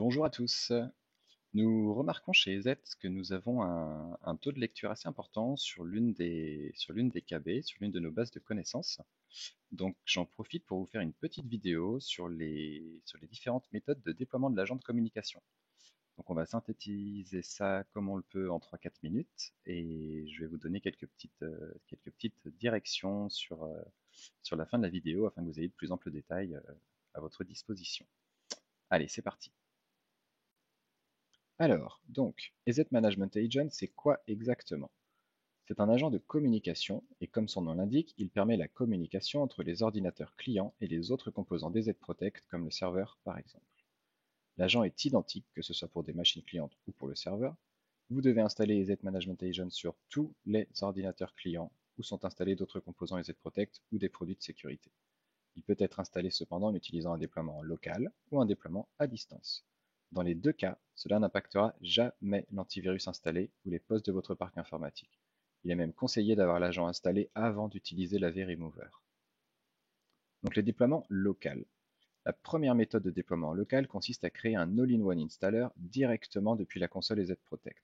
Bonjour à tous. Nous remarquons chez EZ que nous avons un taux de lecture assez important sur l'une des KB, sur l'une de nos bases de connaissances. Donc j'en profite pour vous faire une petite vidéo sur les différentes méthodes de déploiement de l'agent de communication. Donc on va synthétiser ça comme on le peut en 3-4 minutes et je vais vous donner quelques petites directions sur la fin de la vidéo afin que vous ayez de plus amples détails à votre disposition. Allez, c'est parti. Alors, donc, EZ Management Agent, c'est quoi exactement? C'est un agent de communication et comme son nom l'indique, il permet la communication entre les ordinateurs clients et les autres composants d'EZ Protect comme le serveur par exemple. L'agent est identique que ce soit pour des machines clientes ou pour le serveur. Vous devez installer EZ Management Agent sur tous les ordinateurs clients où sont installés d'autres composants EZ Protect ou des produits de sécurité. Il peut être installé cependant en utilisant un déploiement local ou un déploiement à distance. Dans les deux cas, cela n'impactera jamais l'antivirus installé ou les postes de votre parc informatique. Il est même conseillé d'avoir l'agent installé avant d'utiliser l'AV Remover. Donc les déploiements local. La première méthode de déploiement local consiste à créer un all-in-one installer directement depuis la console EZ Protect.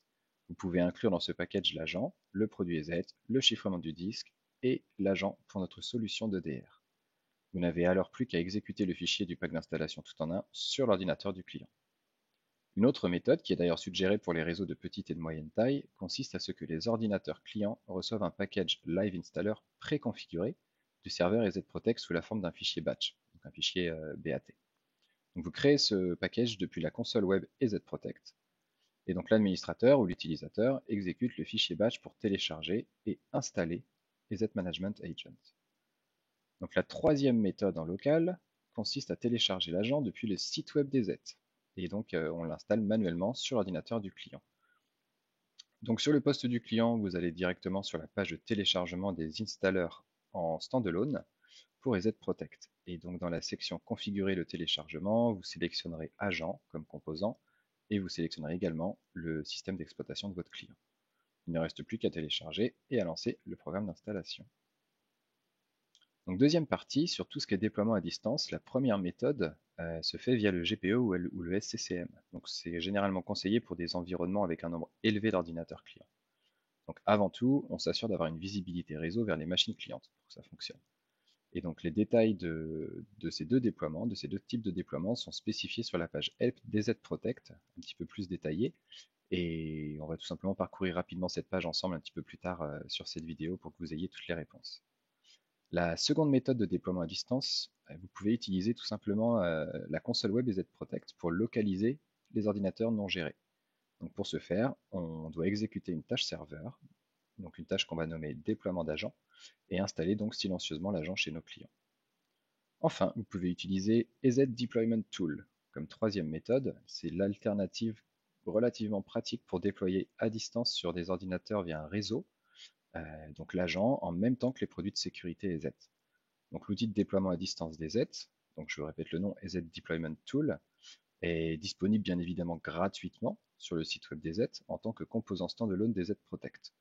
Vous pouvez inclure dans ce package l'agent, le produit EZ, le chiffrement du disque et l'agent pour notre solution d'EDR. Vous n'avez alors plus qu'à exécuter le fichier du pack d'installation tout en un sur l'ordinateur du client. Une autre méthode, qui est d'ailleurs suggérée pour les réseaux de petite et de moyenne taille, consiste à ce que les ordinateurs clients reçoivent un package Live Installer préconfiguré du serveur EZ Protect sous la forme d'un fichier batch, donc un fichier BAT. Donc vous créez ce package depuis la console web EZ Protect, et donc l'administrateur ou l'utilisateur exécute le fichier batch pour télécharger et installer EZ Management Agent. Donc la troisième méthode en local consiste à télécharger l'agent depuis le site web des EZ. Et donc on l'installe manuellement sur l'ordinateur du client. Donc sur le poste du client, vous allez directement sur la page de téléchargement des installers en standalone pour EZ Protect. Et donc dans la section configurer le téléchargement, vous sélectionnerez agent comme composant et vous sélectionnerez également le système d'exploitation de votre client. Il ne reste plus qu'à télécharger et à lancer le programme d'installation. Donc deuxième partie, sur tout ce qui est déploiement à distance, la première méthode se fait via le GPO ou le SCCM. Donc c'est généralement conseillé pour des environnements avec un nombre élevé d'ordinateurs clients. Donc avant tout, on s'assure d'avoir une visibilité réseau vers les machines clientes pour que ça fonctionne. Et donc les détails de ces deux déploiements, de ces deux types de déploiements sont spécifiés sur la page Help DZ Protect, un petit peu plus détaillée. Et on va tout simplement parcourir rapidement cette page ensemble un petit peu plus tard sur cette vidéo pour que vous ayez toutes les réponses. La seconde méthode de déploiement à distance, vous pouvez utiliser tout simplement la console web EZ Protect pour localiser les ordinateurs non gérés. Donc pour ce faire, on doit exécuter une tâche serveur, donc une tâche qu'on va nommer déploiement d'agent, et installer donc silencieusement l'agent chez nos clients. Enfin, vous pouvez utiliser EZ Deployment Tool comme troisième méthode. C'est l'alternative relativement pratique pour déployer à distance sur des ordinateurs via un réseau, donc l'agent en même temps que les produits de sécurité EZ. Donc l'outil de déploiement à distance des EZ, donc je vous répète le nom, EZ Deployment Tool, est disponible bien évidemment gratuitement sur le site web des EZ en tant que composant standalone des EZ Protect.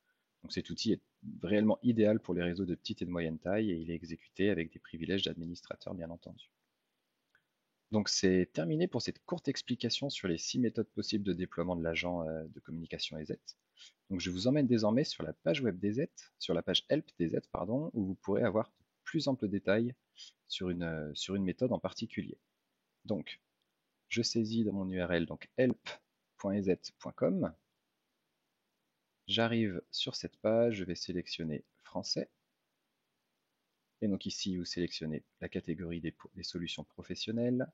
Donc cet outil est réellement idéal pour les réseaux de petite et de moyenne taille et il est exécuté avec des privilèges d'administrateur bien entendu. Donc c'est terminé pour cette courte explication sur les 6 méthodes possibles de déploiement de l'agent de communication EZ. Donc je vous emmène désormais sur la page web des EZ, sur la page Help des EZ, pardon, où vous pourrez avoir de plus amples détails sur une méthode en particulier. Donc je saisis dans mon URL donc help.ez.com. J'arrive sur cette page, je vais sélectionner français. Et donc ici, vous sélectionnez la catégorie des solutions professionnelles.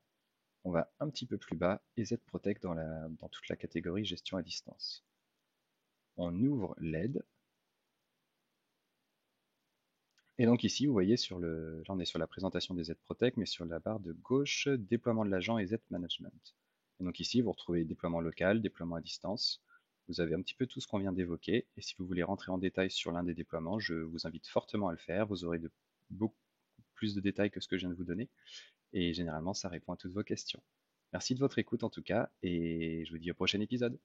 On va un petit peu plus bas, EZ Protect dans toute la catégorie gestion à distance. On ouvre l'aide. Et donc ici, vous voyez, là on est sur la présentation des EZ Protect, mais sur la barre de gauche, déploiement de l'agent EZ Management. Et donc ici, vous retrouvez déploiement local, déploiement à distance. Vous avez un petit peu tout ce qu'on vient d'évoquer. Et si vous voulez rentrer en détail sur l'un des déploiements, je vous invite fortement à le faire. Vous aurez beaucoup plus de détails que ce que je viens de vous donner. Et généralement, ça répond à toutes vos questions. Merci de votre écoute en tout cas, et je vous dis au prochain épisode.